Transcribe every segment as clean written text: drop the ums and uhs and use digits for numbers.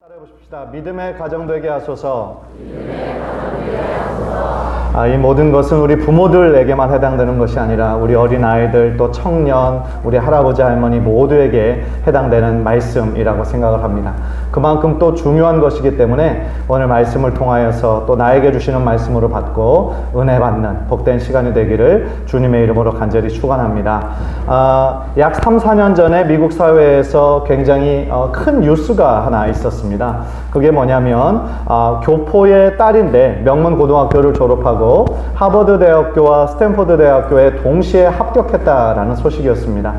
따라해보십시다. 믿음의 가정 되게 하소서. 이 모든 것은 우리 부모들에게만 해당되는 것이 아니라 우리 어린아이들, 또 청년, 우리 할아버지 할머니 모두에게 해당되는 말씀이라고 생각을 합니다. 그만큼 또 중요한 것이기 때문에 오늘 말씀을 통하여서 또 나에게 주시는 말씀으로 받고 은혜 받는 복된 시간이 되기를 주님의 이름으로 간절히 축원합니다. 약 3, 4년 전에 미국 사회에서 굉장히 큰 뉴스가 하나 있었습니다. 그게 뭐냐면 교포의 딸인데 명문고등학교를 졸업하고 하버드 대학교와 스탠포드 대학교에 동시에 합격했다라는 소식이었습니다.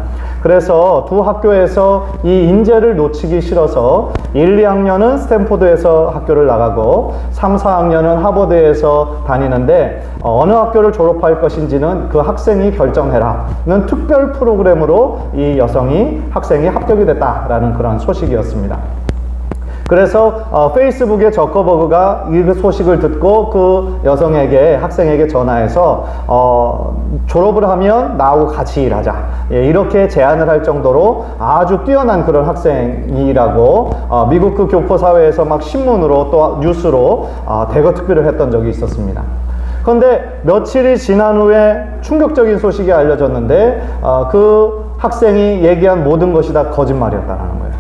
그래서 두 학교에서 이 인재를 놓치기 싫어서 1, 2학년은 스탠포드에서 학교를 나가고 3, 4학년은 하버드에서 다니는데 어느 학교를 졸업할 것인지는 그 학생이 결정해라는 특별 프로그램으로 이 학생이 합격이 됐다라는 그런 소식이었습니다. 그래서 페이스북에 저커버그가 이 소식을 듣고 그 학생에게 전화해서 졸업을 하면 나하고 같이 일하자, 이렇게 제안을 할 정도로 아주 뛰어난 그런 학생이라고 미국 그 교포 사회에서 막 신문으로 또 뉴스로 대거특필을 했던 적이 있었습니다. 그런데 며칠이 지난 후에 충격적인 소식이 알려졌는데 그 학생이 얘기한 모든 것이 다 거짓말이었다는 거예요.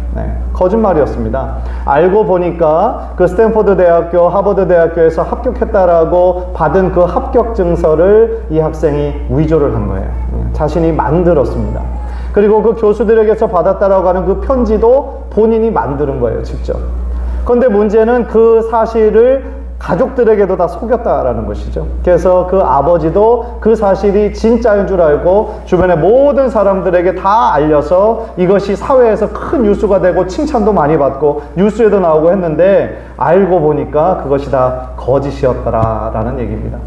거짓말이었습니다. 알고 보니까 그 스탠포드 대학교, 하버드 대학교에서 합격했다라고 받은 그 합격 증서를 이 학생이 위조를 한 거예요. 자신이 만들었습니다. 그리고 그 교수들에게서 받았다라고 하는 그 편지도 본인이 만드는 거예요, 직접. 그런데 문제는 그 사실을 가족들에게도 다 속였다라는 것이죠. 그래서 그 아버지도 그 사실이 진짜인 줄 알고 주변의 모든 사람들에게 다 알려서 이것이 사회에서 큰 뉴스가 되고 칭찬도 많이 받고 뉴스에도 나오고 했는데 알고 보니까 그것이 다 거짓이었더라라는 얘기입니다.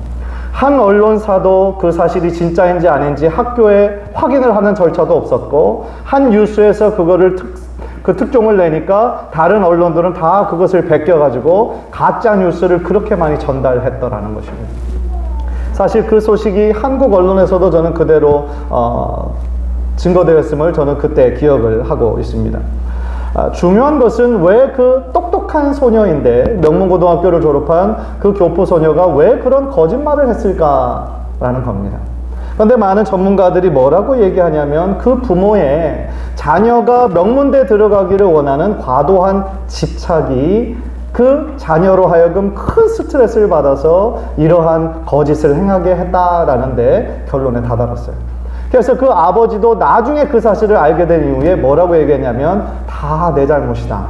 한 언론사도 그 사실이 진짜인지 아닌지 학교에 확인을 하는 절차도 없었고 한 뉴스에서 그거를 특종을 내니까 다른 언론들은 다 그것을 베껴가지고 가짜 뉴스를 그렇게 많이 전달했더라는 것입니다. 사실 그 소식이 한국 언론에서도 저는 그대로 증거되었음을 저는 그때 기억을 하고 있습니다. 중요한 것은 왜 그 똑똑한 소녀인데 명문고등학교를 졸업한 그 교포 소녀가 왜 그런 거짓말을 했을까라는 겁니다. 그런데 많은 전문가들이 뭐라고 얘기하냐면 그 부모의 자녀가 명문대 들어가기를 원하는 과도한 집착이 그 자녀로 하여금 큰 스트레스를 받아서 이러한 거짓을 행하게 했다라는 데 결론에 다다랐어요. 그래서 그 아버지도 나중에 그 사실을 알게 된 이후에 뭐라고 얘기했냐면 다 내 잘못이다.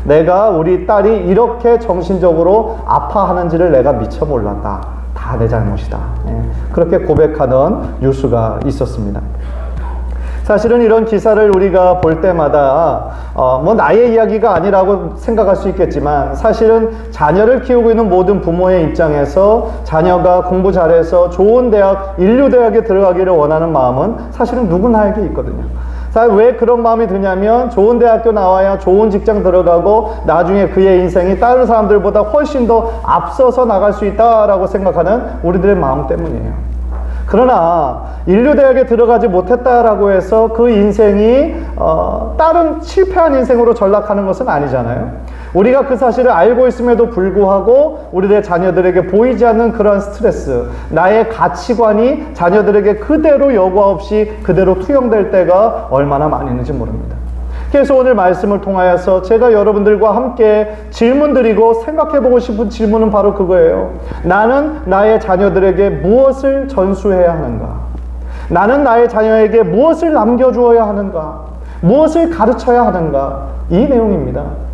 내가 우리 딸이 이렇게 정신적으로 아파하는지를 내가 미처 몰랐다. 다 내 잘못이다. 그렇게 고백하던 뉴스가 있었습니다. 사실은 이런 기사를 우리가 볼 때마다 나의 이야기가 아니라고 생각할 수 있겠지만 사실은 자녀를 키우고 있는 모든 부모의 입장에서 자녀가 공부 잘해서 좋은 대학, 인류대학에 들어가기를 원하는 마음은 사실은 누구나에게 있거든요. 왜 그런 마음이 드냐면 좋은 대학교 나와야 좋은 직장 들어가고 나중에 그의 인생이 다른 사람들보다 훨씬 더 앞서서 나갈 수 있다라고 생각하는 우리들의 마음 때문이에요. 그러나 인류대학에 들어가지 못했다라고 해서 그 인생이 다른 실패한 인생으로 전락하는 것은 아니잖아요. 우리가 그 사실을 알고 있음에도 불구하고 우리의 자녀들에게 보이지 않는 그런 스트레스, 나의 가치관이 자녀들에게 그대로 여과 없이 그대로 투영될 때가 얼마나 많이 있는지 모릅니다. 그래서 오늘 말씀을 통하여서 제가 여러분들과 함께 질문 드리고 생각해보고 싶은 질문은 바로 그거예요. 나는 나의 자녀들에게 무엇을 전수해야 하는가? 나는 나의 자녀에게 무엇을 남겨주어야 하는가? 무엇을 가르쳐야 하는가? 이 내용입니다.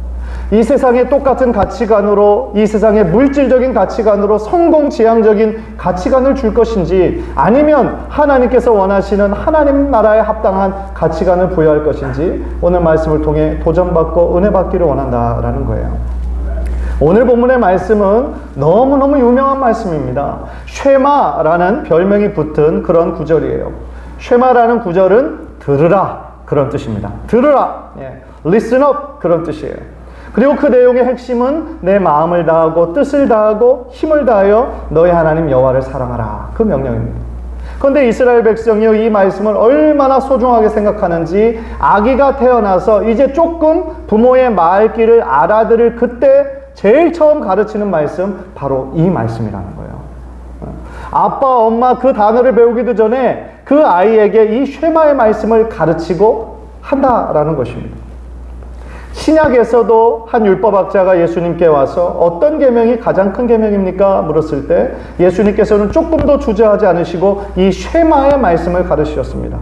이 세상의 똑같은 가치관으로, 이 세상의 물질적인 가치관으로 성공지향적인 가치관을 줄 것인지 아니면 하나님께서 원하시는 하나님 나라에 합당한 가치관을 부여할 것인지 오늘 말씀을 통해 도전받고 은혜 받기를 원한다라는 거예요. 오늘 본문의 말씀은 너무너무 유명한 말씀입니다. 쉐마라는 별명이 붙은 그런 구절이에요. 쉐마라는 구절은 들으라 그런 뜻입니다. 들으라, listen up 그런 뜻이에요. 그리고 그 내용의 핵심은 내 마음을 다하고 뜻을 다하고 힘을 다하여 너희 하나님 여호와를 사랑하라 그 명령입니다. 그런데 이스라엘 백성이 이 말씀을 얼마나 소중하게 생각하는지 아기가 태어나서 이제 조금 부모의 말귀를 알아들을 그때 제일 처음 가르치는 말씀, 바로 이 말씀이라는 거예요. 아빠, 엄마 그 단어를 배우기도 전에 그 아이에게 이 쉐마의 말씀을 가르치고 한다라는 것입니다. 신약에서도 한 율법학자가 예수님께 와서 어떤 계명이 가장 큰 계명입니까? 물었을 때 예수님께서는 조금도 주저하지 않으시고 이 쉐마의 말씀을 가르치셨습니다.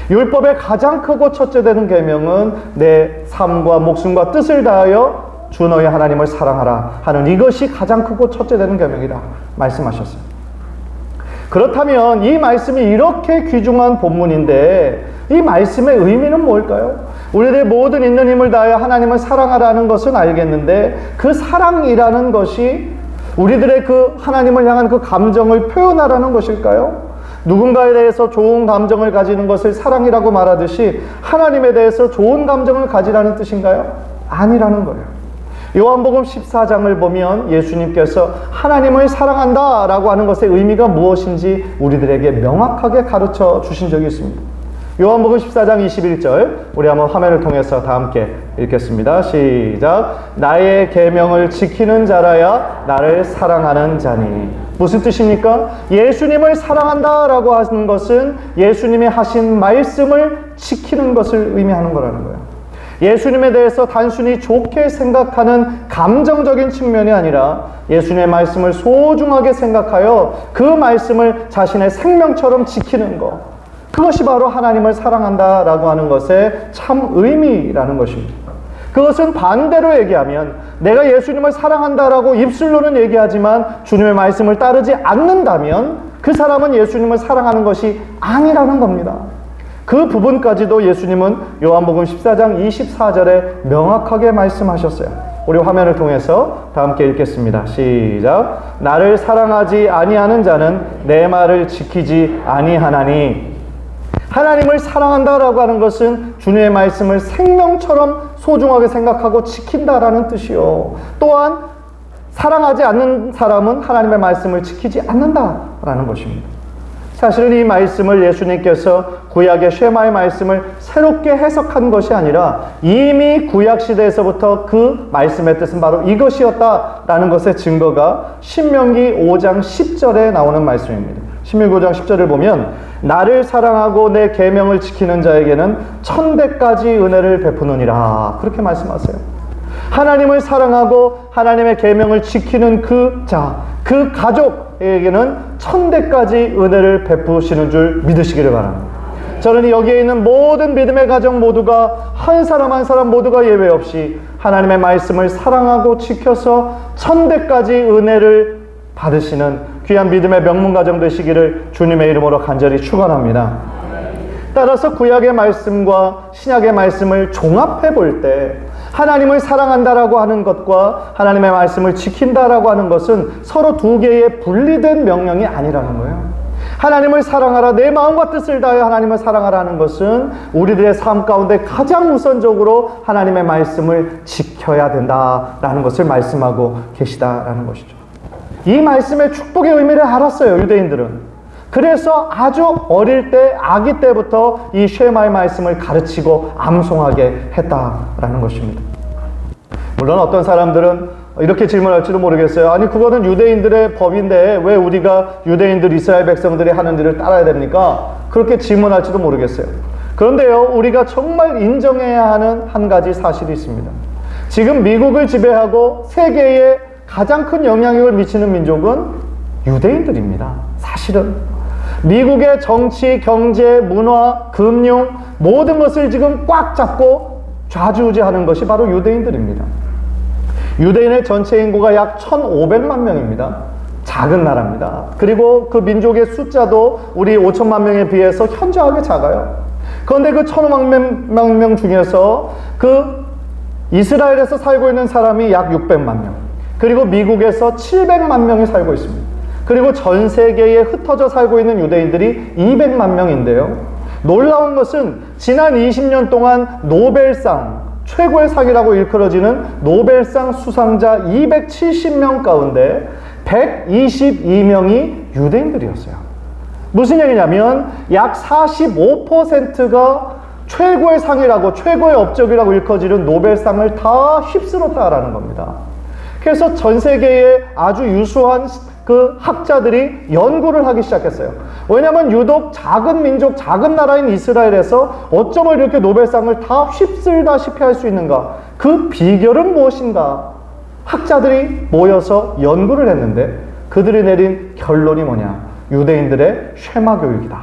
율법의 가장 크고 첫째 되는 계명은 내 삶과 목숨과 뜻을 다하여 주 너희 하나님을 사랑하라 하는 이것이 가장 크고 첫째 되는 계명이다 말씀하셨어요. 그렇다면 이 말씀이 이렇게 귀중한 본문인데 이 말씀의 의미는 뭘까요? 우리들의 모든 있는 힘을 다하여 하나님을 사랑하라는 것은 알겠는데 그 사랑이라는 것이 우리들의 그 하나님을 향한 그 감정을 표현하라는 것일까요? 누군가에 대해서 좋은 감정을 가지는 것을 사랑이라고 말하듯이 하나님에 대해서 좋은 감정을 가지라는 뜻인가요? 아니라는 거예요. 요한복음 14장을 보면 예수님께서 하나님을 사랑한다 라고 하는 것의 의미가 무엇인지 우리들에게 명확하게 가르쳐 주신 적이 있습니다. 요한복음 14장 21절 우리 한번 화면을 통해서 다 함께 읽겠습니다. 시작. 나의 계명을 지키는 자라야 나를 사랑하는 자니. 무슨 뜻입니까? 예수님을 사랑한다 라고 하는 것은 예수님이 하신 말씀을 지키는 것을 의미하는 거라는 거예요. 예수님에 대해서 단순히 좋게 생각하는 감정적인 측면이 아니라 예수님의 말씀을 소중하게 생각하여 그 말씀을 자신의 생명처럼 지키는 것, 그것이 바로 하나님을 사랑한다라고 하는 것의 참 의미라는 것입니다. 그것은 반대로 얘기하면 내가 예수님을 사랑한다라고 입술로는 얘기하지만 주님의 말씀을 따르지 않는다면 그 사람은 예수님을 사랑하는 것이 아니라는 겁니다. 그 부분까지도 예수님은 요한복음 14장 24절에 명확하게 말씀하셨어요. 우리 화면을 통해서 다 함께 읽겠습니다. 시작. 나를 사랑하지 아니하는 자는 내 말을 지키지 아니하나니. 하나님을 사랑한다라고 하는 것은 주님의 말씀을 생명처럼 소중하게 생각하고 지킨다라는 뜻이요. 또한 사랑하지 않는 사람은 하나님의 말씀을 지키지 않는다라는 것입니다. 사실은 이 말씀을 예수님께서 구약의 쉐마의 말씀을 새롭게 해석한 것이 아니라 이미 구약시대에서부터 그 말씀의 뜻은 바로 이것이었다라는 것의 증거가 신명기 5장 10절에 나오는 말씀입니다. 신명기 5장 10절을 보면 나를 사랑하고 내 계명을 지키는 자에게는 1000배까지 은혜를 베푸느니라 그렇게 말씀하세요. 하나님을 사랑하고 하나님의 계명을 지키는 그 자, 그 가족에게는 1000배까지 은혜를 베푸시는 줄 믿으시기를 바랍니다. 저는 여기에 있는 모든 믿음의 가정 모두가 한 사람 한 사람 모두가 예외 없이 하나님의 말씀을 사랑하고 지켜서 1000배까지 은혜를 받으시는 귀한 믿음의 명문 가정 되시기를 주님의 이름으로 간절히 축원합니다. 따라서 구약의 말씀과 신약의 말씀을 종합해 볼 때 하나님을 사랑한다라고 하는 것과 하나님의 말씀을 지킨다라고 하는 것은 서로 두 개의 분리된 명령이 아니라는 거예요. 하나님을 사랑하라, 내 마음과 뜻을 다해 하나님을 사랑하라는 것은 우리들의 삶 가운데 가장 우선적으로 하나님의 말씀을 지켜야 된다라는 것을 말씀하고 계시다라는 것이죠. 이 말씀의 축복의 의미를 알았어요, 유대인들은. 그래서 아주 어릴 때, 아기 때부터 이 쉐마의 말씀을 가르치고 암송하게 했다라는 것입니다. 물론 어떤 사람들은 이렇게 질문할지도 모르겠어요. 아니, 그거는 유대인들의 법인데 왜 우리가 유대인들, 이스라엘 백성들이 하는 일을 따라야 됩니까? 그렇게 질문할지도 모르겠어요. 그런데요, 우리가 정말 인정해야 하는 한 가지 사실이 있습니다. 지금 미국을 지배하고 세계에 가장 큰 영향력을 미치는 민족은 유대인들입니다. 사실은 미국의 정치, 경제, 문화, 금융 모든 것을 지금 꽉 잡고 좌지우지하는 것이 바로 유대인들입니다. 유대인의 전체 인구가 약 1,500만 명입니다. 작은 나라입니다. 그리고 그 민족의 숫자도 우리 5천만 명에 비해서 현저하게 작아요. 그런데 그 1,500만 명 중에서 그 이스라엘에서 살고 있는 사람이 약 600만 명, 그리고 미국에서 700만 명이 살고 있습니다. 그리고 전 세계에 흩어져 살고 있는 유대인들이 200만 명인데요. 놀라운 것은 지난 20년 동안 노벨상, 최고의 상이라고 일컬어지는 노벨상 수상자 270명 가운데 122명이 유대인들이었어요. 무슨 얘기냐면 약 45%가 최고의 상이라고, 최고의 업적이라고 일컬어지는 노벨상을 다 휩쓸었다라는 겁니다. 그래서 전 세계에 아주 유수한 그 학자들이 연구를 하기 시작했어요. 왜냐하면 유독 작은 민족, 작은 나라인 이스라엘에서 어쩌면 이렇게 노벨상을 다 휩쓸다시피 할 수 있는가? 그 비결은 무엇인가? 학자들이 모여서 연구를 했는데 그들이 내린 결론이 뭐냐? 유대인들의 쉐마 교육이다.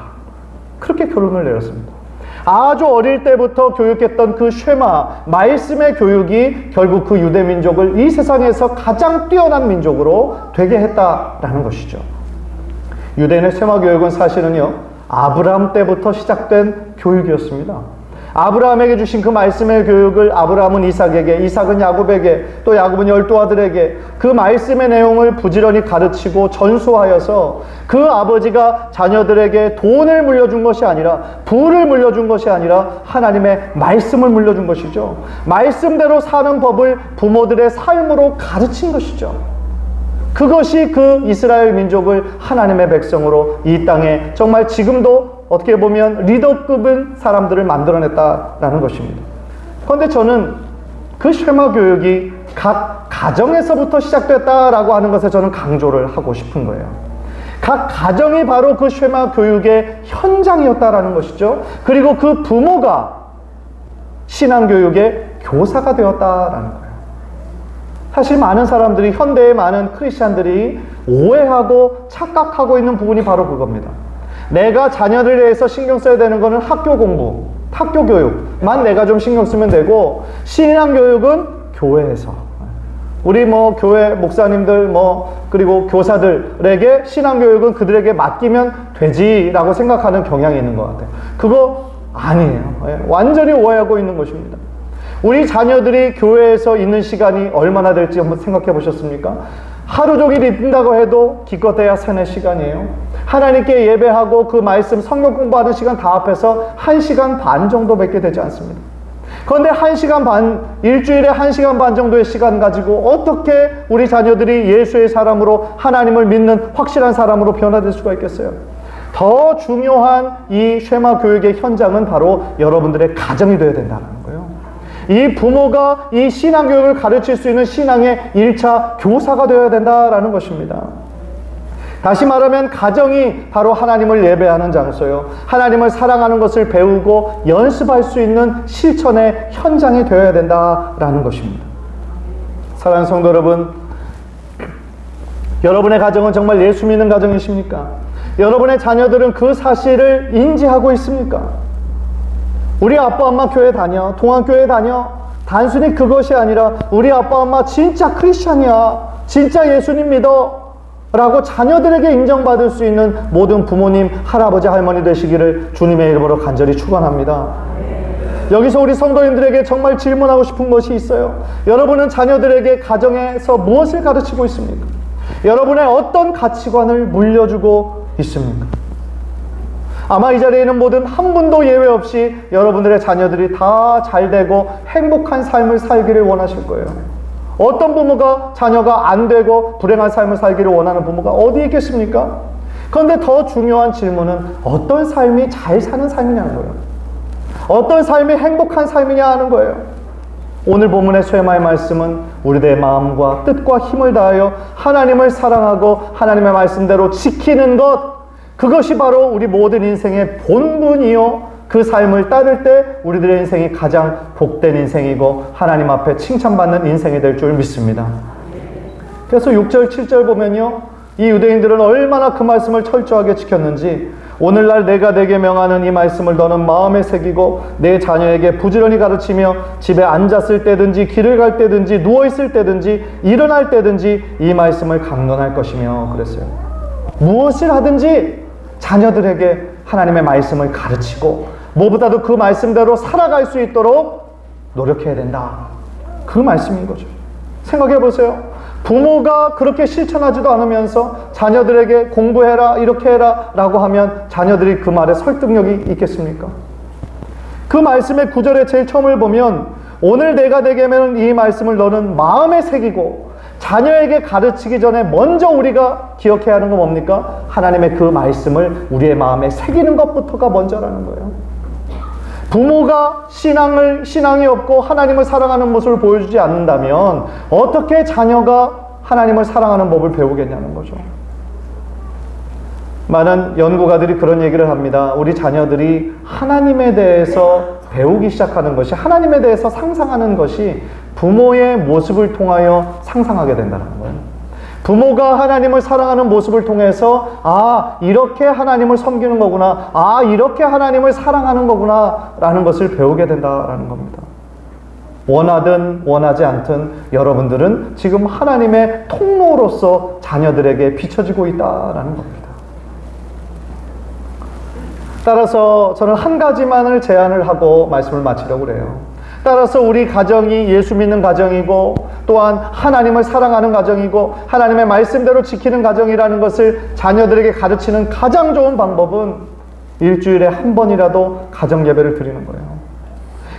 그렇게 결론을 내렸습니다. 아주 어릴 때부터 교육했던 그 쉐마, 말씀의 교육이 결국 그 유대 민족을 이 세상에서 가장 뛰어난 민족으로 되게 했다라는 것이죠. 유대인의 쉐마 교육은 사실은요, 아브라함 때부터 시작된 교육이었습니다. 아브라함에게 주신 그 말씀의 교육을 아브라함은 이삭에게, 이삭은 야곱에게, 또 야곱은 12아들에게 그 말씀의 내용을 부지런히 가르치고 전수하여서 그 아버지가 자녀들에게 돈을 물려준 것이 아니라, 부를 물려준 것이 아니라 하나님의 말씀을 물려준 것이죠. 말씀대로 사는 법을 부모들의 삶으로 가르친 것이죠. 그것이 그 이스라엘 민족을 하나님의 백성으로 이 땅에 정말 지금도 어떻게 보면 리더급인 사람들을 만들어냈다라는 것입니다. 그런데 저는 그 쉐마 교육이 각 가정에서부터 시작됐다라고 하는 것에 저는 강조를 하고 싶은 거예요. 각 가정이 바로 그 쉐마 교육의 현장이었다라는 것이죠. 그리고 그 부모가 신앙교육의 교사가 되었다라는 거예요. 사실 많은 사람들이, 현대의 많은 크리스찬들이 오해하고 착각하고 있는 부분이 바로 그겁니다. 내가 자녀들에 대해서 신경 써야 되는 것은 학교 공부, 학교 교육만 내가 좀 신경 쓰면 되고, 신앙교육은 교회에서, 우리 교회 목사님들 그리고 교사들에게 신앙교육은 그들에게 맡기면 되지라고 생각하는 경향이 있는 것 같아요. 그거 아니에요. 완전히 오해하고 있는 것입니다. 우리 자녀들이 교회에서 있는 시간이 얼마나 될지 한번 생각해 보셨습니까? 하루 종일 있는다고 해도 기껏해야 3-4시간이에요. 하나님께 예배하고 그 말씀 성경 공부하는 시간 다 합해서 1시간 반 정도밖에 되지 않습니다. 그런데 1시간 반, 일주일에 1시간 반 정도의 시간 가지고 어떻게 우리 자녀들이 예수의 사람으로, 하나님을 믿는 확실한 사람으로 변화될 수가 있겠어요? 더 중요한 이 쉐마 교육의 현장은 바로 여러분들의 가정이 되어야 된다는 거예요. 이 부모가 이 신앙교육을 가르칠 수 있는 신앙의 1차 교사가 되어야 된다라는 것입니다. 다시 말하면 가정이 바로 하나님을 예배하는 장소요, 하나님을 사랑하는 것을 배우고 연습할 수 있는 실천의 현장이 되어야 된다라는 것입니다. 사랑하는 성도 여러분, 여러분의 가정은 정말 예수 믿는 가정이십니까? 여러분의 자녀들은 그 사실을 인지하고 있습니까? 우리 아빠 엄마 교회 다녀, 동안교회 다녀, 단순히 그것이 아니라 우리 아빠 엄마 진짜 크리스찬이야, 진짜 예수님 믿어 라고 자녀들에게 인정받을 수 있는 모든 부모님, 할아버지, 할머니 되시기를 주님의 이름으로 간절히 축원합니다. 여기서 우리 성도님들에게 정말 질문하고 싶은 것이 있어요. 여러분은 자녀들에게 가정에서 무엇을 가르치고 있습니까? 여러분의 어떤 가치관을 물려주고 있습니까? 아마 이 자리에 있는 모든 한 분도 예외 없이 여러분들의 자녀들이 다 잘되고 행복한 삶을 살기를 원하실 거예요. 어떤 부모가 자녀가 안 되고 불행한 삶을 살기를 원하는 부모가 어디 있겠습니까? 그런데 더 중요한 질문은 어떤 삶이 잘 사는 삶이냐는 거예요. 어떤 삶이 행복한 삶이냐 하는 거예요. 오늘 본문의 쉐마의 말씀은 우리들의 마음과 뜻과 힘을 다하여 하나님을 사랑하고 하나님의 말씀대로 지키는 것, 그것이 바로 우리 모든 인생의 본분이요, 그 삶을 따를 때 우리들의 인생이 가장 복된 인생이고 하나님 앞에 칭찬받는 인생이 될 줄 믿습니다. 그래서 6절 7절 보면요, 이 유대인들은 얼마나 그 말씀을 철저하게 지켰는지, 오늘날 내가 내게 명하는 이 말씀을 너는 마음에 새기고 내 자녀에게 부지런히 가르치며 집에 앉았을 때든지 길을 갈 때든지 누워있을 때든지 일어날 때든지 이 말씀을 강론할 것이며 그랬어요. 무엇을 하든지 자녀들에게 하나님의 말씀을 가르치고 무엇보다도 그 말씀대로 살아갈 수 있도록 노력해야 된다. 그 말씀인 거죠. 생각해 보세요. 부모가 그렇게 실천하지도 않으면서 자녀들에게 공부해라, 이렇게 해라 라고 하면 자녀들이 그 말에 설득력이 있겠습니까? 그 말씀의 9절의 제일 처음을 보면 오늘 내가 내게 명하는 이 말씀을 너는 마음에 새기고 자녀에게 가르치기 전에 먼저 우리가 기억해야 하는 건 뭡니까? 하나님의 그 말씀을 우리의 마음에 새기는 것부터가 먼저라는 거예요. 부모가 신앙이 없고 하나님을 사랑하는 모습을 보여주지 않는다면 어떻게 자녀가 하나님을 사랑하는 법을 배우겠냐는 거죠. 많은 연구가들이 그런 얘기를 합니다. 우리 자녀들이 하나님에 대해서 배우기 시작하는 것이, 하나님에 대해서 상상하는 것이 부모의 모습을 통하여 상상하게 된다는 거예요. 부모가 하나님을 사랑하는 모습을 통해서 이렇게 하나님을 섬기는 거구나, 이렇게 하나님을 사랑하는 거구나 라는 것을 배우게 된다라는 겁니다. 원하든 원하지 않든 여러분들은 지금 하나님의 통로로서 자녀들에게 비춰지고 있다라는 겁니다. 따라서 저는 한 가지만을 제안을 하고 말씀을 마치려고 그래요. 따라서 우리 가정이 예수 믿는 가정이고 또한 하나님을 사랑하는 가정이고 하나님의 말씀대로 지키는 가정이라는 것을 자녀들에게 가르치는 가장 좋은 방법은 일주일에 한 번이라도 가정 예배를 드리는 거예요.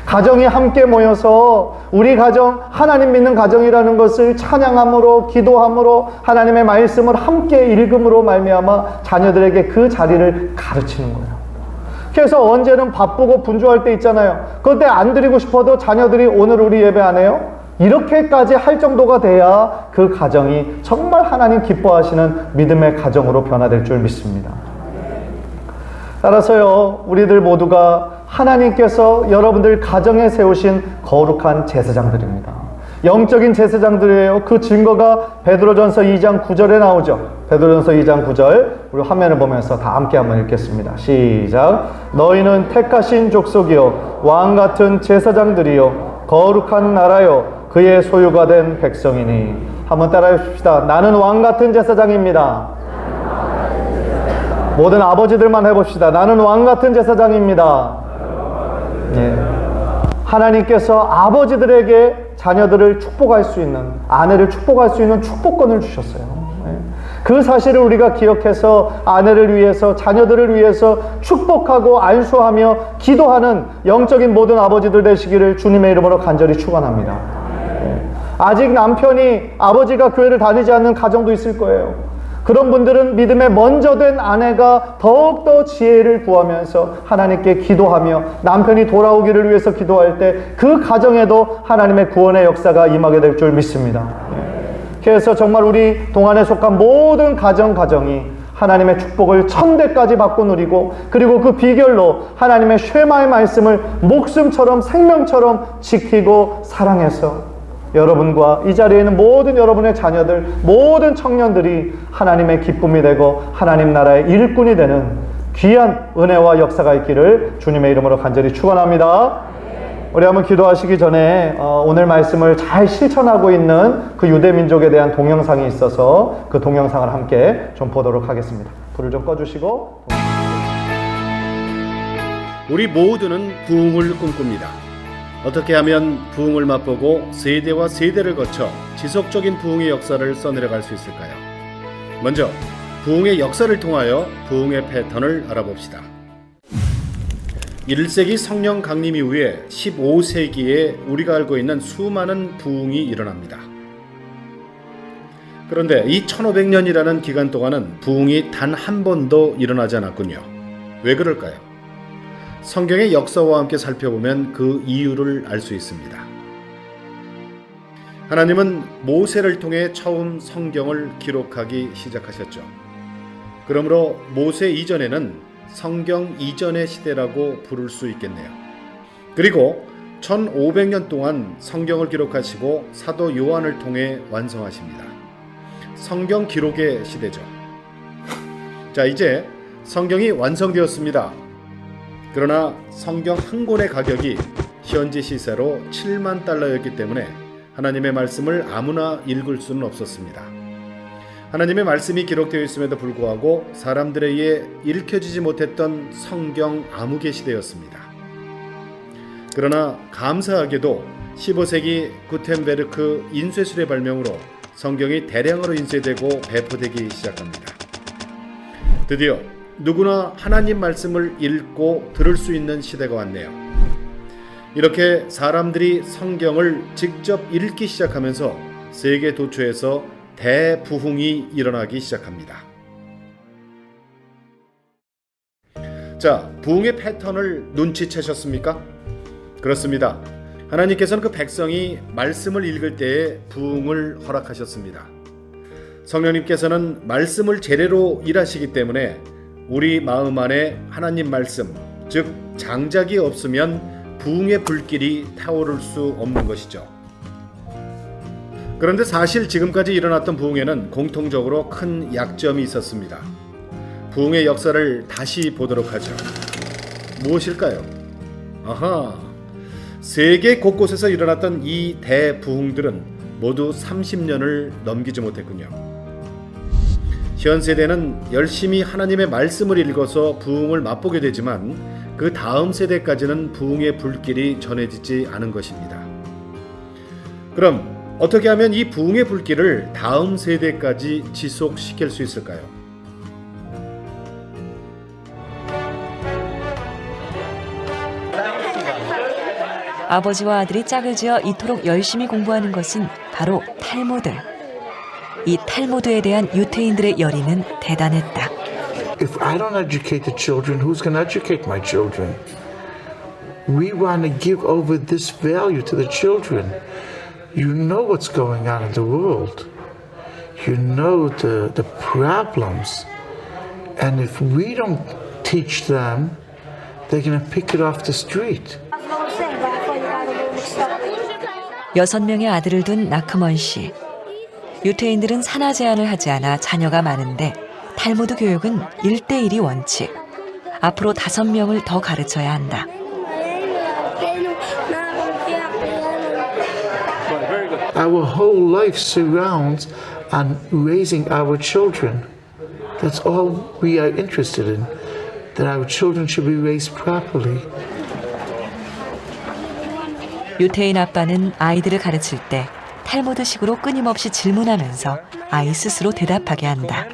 가정이 함께 모여서 우리 가정, 하나님 믿는 가정이라는 것을 찬양함으로, 기도함으로, 하나님의 말씀을 함께 읽음으로 말미암아 자녀들에게 그 자리를 가르치는 거예요. 그래서 언제는 바쁘고 분주할 때 있잖아요. 그때 안 드리고 싶어도 자녀들이 오늘 우리 예배 안 해요? 이렇게까지 할 정도가 돼야 그 가정이 정말 하나님 기뻐하시는 믿음의 가정으로 변화될 줄 믿습니다. 따라서요, 우리들 모두가 하나님께서 여러분들 가정에 세우신 거룩한 제사장들입니다. 영적인 제사장들이에요. 그 증거가 베드로전서 2장 9절에 나오죠. 베드로전서 2장 9절, 우리 화면을 보면서 다 함께 한번 읽겠습니다. 시작. 너희는 택하신 족속이요 왕같은 제사장들이요 거룩한 나라요 그의 소유가 된 백성이니. 한번 따라해 봅시다. 나는 왕같은 제사장입니다. 모든 아버지들만 해봅시다. 나는 왕같은 제사장입니다. 예. 하나님께서 아버지들에게 자녀들을 축복할 수 있는, 아내를 축복할 수 있는 축복권을 주셨어요. 그 사실을 우리가 기억해서 아내를 위해서, 자녀들을 위해서 축복하고 안수하며 기도하는 영적인 모든 아버지들 되시기를 주님의 이름으로 간절히 축원합니다. 아직 남편이, 아버지가 교회를 다니지 않는 가정도 있을 거예요. 그런 분들은 믿음에 먼저 된 아내가 더욱더 지혜를 구하면서 하나님께 기도하며 남편이 돌아오기를 위해서 기도할 때 그 가정에도 하나님의 구원의 역사가 임하게 될 줄 믿습니다. 그래서 정말 우리 동안에 속한 모든 가정이 하나님의 축복을 1000대까지 받고 누리고, 그리고 그 비결로 하나님의 쉐마의 말씀을 목숨처럼 생명처럼 지키고 사랑해서 여러분과 이 자리에 있는 모든 여러분의 자녀들, 모든 청년들이 하나님의 기쁨이 되고 하나님 나라의 일꾼이 되는 귀한 은혜와 역사가 있기를 주님의 이름으로 간절히 축원합니다. 우리 한번 기도하시기 전에 오늘 말씀을 잘 실천하고 있는 그 유대 민족에 대한 동영상이 있어서 그 동영상을 함께 좀 보도록 하겠습니다. 불을 좀 꺼주시고. 우리 모두는 부흥을 꿈꿉니다. 어떻게 하면 부흥을 맛보고 세대와 세대를 거쳐 지속적인 부흥의 역사를 써내려갈 수 있을까요? 먼저 부흥의 역사를 통하여 부흥의 패턴을 알아봅시다. 1세기 성령 강림 이후에 15세기에 우리가 알고 있는 수많은 부흥이 일어납니다. 그런데 이 1500년이라는 기간 동안은 부흥이 단 한 번도 일어나지 않았군요. 왜 그럴까요? 성경의 역사와 함께 살펴보면 그 이유를 알 수 있습니다. 하나님은 모세를 통해 처음 성경을 기록하기 시작하셨죠. 그러므로 모세 이전에는 성경 이전의 시대라고 부를 수 있겠네요. 그리고 1500년 동안 성경을 기록하시고 사도 요한을 통해 완성하십니다. 성경 기록의 시대죠. 자, 이제 성경이 완성되었습니다. 그러나 성경 한 권의 가격이 현지 시세로 7만 달러였기 때문에 하나님의 말씀을 아무나 읽을 수는 없었습니다. 하나님의 말씀이 기록되어 있음에도 불구하고 사람들에 의해 읽혀지지 못했던 성경 암흑의 시대였습니다. 그러나 감사하게도 15세기 구텐베르크 인쇄술의 발명으로 성경이 대량으로 인쇄되고 배포되기 시작합니다. 드디어 누구나 하나님 말씀을 읽고 들을 수 있는 시대가 왔네요. 이렇게 사람들이 성경을 직접 읽기 시작하면서 세계 도처에서 대부흥이 일어나기 시작합니다. 자, 부흥의 패턴을 눈치채셨습니까? 그렇습니다. 하나님께서는 그 백성이 말씀을 읽을 때에 부흥을 허락하셨습니다. 성령님께서는 말씀을 제대로 일하시기 때문에 우리 마음 안에 하나님 말씀, 즉 장작이 없으면 부흥의 불길이 타오를 수 없는 것이죠. 그런데 사실 지금까지 일어났던 부흥에는 공통적으로 큰 약점이 있었습니다. 부흥의 역사를 다시 보도록 하죠. 무엇일까요? 아하, 세계 곳곳에서 일어났던 이 대부흥들은 모두 30년을 넘기지 못했군요. 현 세대는 열심히 하나님의 말씀을 읽어서 부흥을 맛보게 되지만 그 다음 세대까지는 부흥의 불길이 전해지지 않은 것입니다. 그럼 어떻게 하면 이 부흥의 불길을 다음 세대까지 지속시킬 수 있을까요? 아버지와 아들이 짝을 지어 이토록 열심히 공부하는 것은 바로 탈무드. 이 탈무드에 대한 유태인들의 열의는 대단했다. If I don't educate the children, who's going to educate my children? We want to give over this value to the children. You know what's going on in the world. You know the problems. And if we don't teach them, they're going to pick it off the street. 6명의 아들을 둔 나크먼 씨. 유태인들은 산하 제한을 하지 않아 자녀가 많은데 탈무드 교육은 1:1이 원칙. 앞으로 5명을 더 가르쳐야 한다. Our whole life surrounds on raising our children. That's all we are interested in, that our children should be raised properly. 유태인 아빠는 아이들을 가르칠 때 탈무드식으로 끊임없이 질문하면서 아이 스스로 대답하게 한다.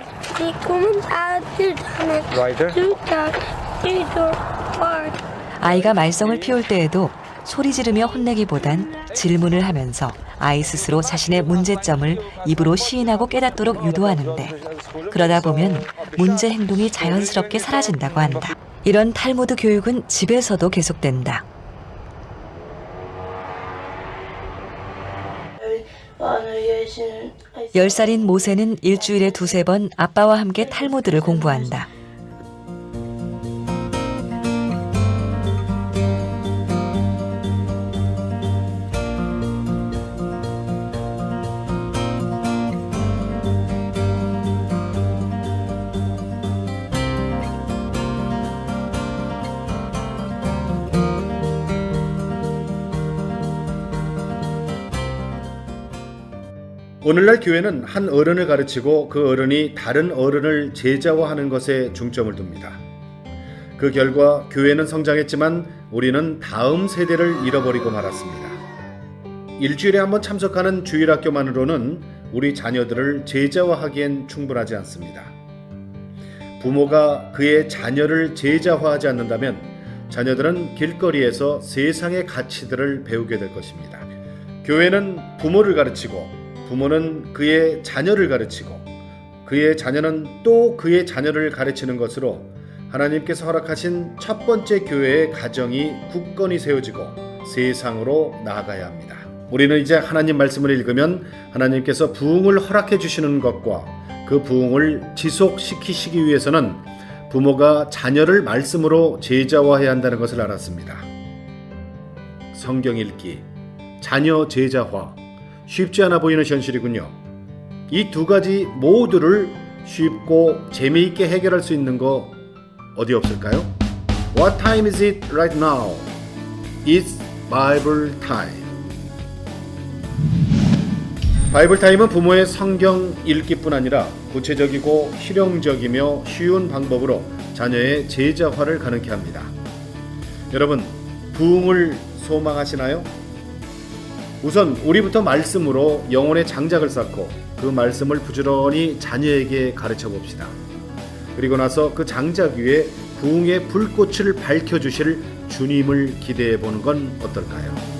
아이가 말썽을 피울 때에도 소리 지르며 혼내기보단 질문을 하면서 아이 스스로 자신의 문제점을 입으로 시인하고 깨닫도록 유도하는데, 그러다 보면 문제 행동이 자연스럽게 사라진다고 한다. 이런 탈무드 교육은 집에서도 계속된다. 10살인 모세는 일주일에 2-3번 아빠와 함께 탈무드를 공부한다. 오늘날 교회는 한 어른을 가르치고 그 어른이 다른 어른을 제자화하는 것에 중점을 둡니다. 그 결과 교회는 성장했지만 우리는 다음 세대를 잃어버리고 말았습니다. 일주일에 한 번 참석하는 주일학교만으로는 우리 자녀들을 제자화하기엔 충분하지 않습니다. 부모가 그의 자녀를 제자화하지 않는다면 자녀들은 길거리에서 세상의 가치들을 배우게 될 것입니다. 교회는 부모를 가르치고, 부모는 그의 자녀를 가르치고, 그의 자녀는 또 그의 자녀를 가르치는 것으로 하나님께서 허락하신 첫 번째 교회의 가정이 굳건히 세워지고 세상으로 나아가야 합니다. 우리는 이제 하나님 말씀을 읽으면 하나님께서 부흥을 허락해 주시는 것과 그 부흥을 지속시키시기 위해서는 부모가 자녀를 말씀으로 제자화해야 한다는 것을 알았습니다. 성경 읽기, 자녀 제자화, 쉽지 않아 보이는 현실이군요. 이 두 가지 모두를 쉽고 재미있게 해결할 수 있는 거 어디 없을까요? What time is it right now? It's Bible time. 바이블 타임은 부모의 성경 읽기뿐 아니라 구체적이고 실용적이며 쉬운 방법으로 자녀의 제자화를 가능케 합니다. 여러분, 부흥을 소망하시나요? 우선 우리부터 말씀으로 영혼의 장작을 쌓고 그 말씀을 부지런히 자녀에게 가르쳐 봅시다. 그리고 나서 그 장작 위에 부흥의 불꽃을 밝혀주실 주님을 기대해 보는 건 어떨까요?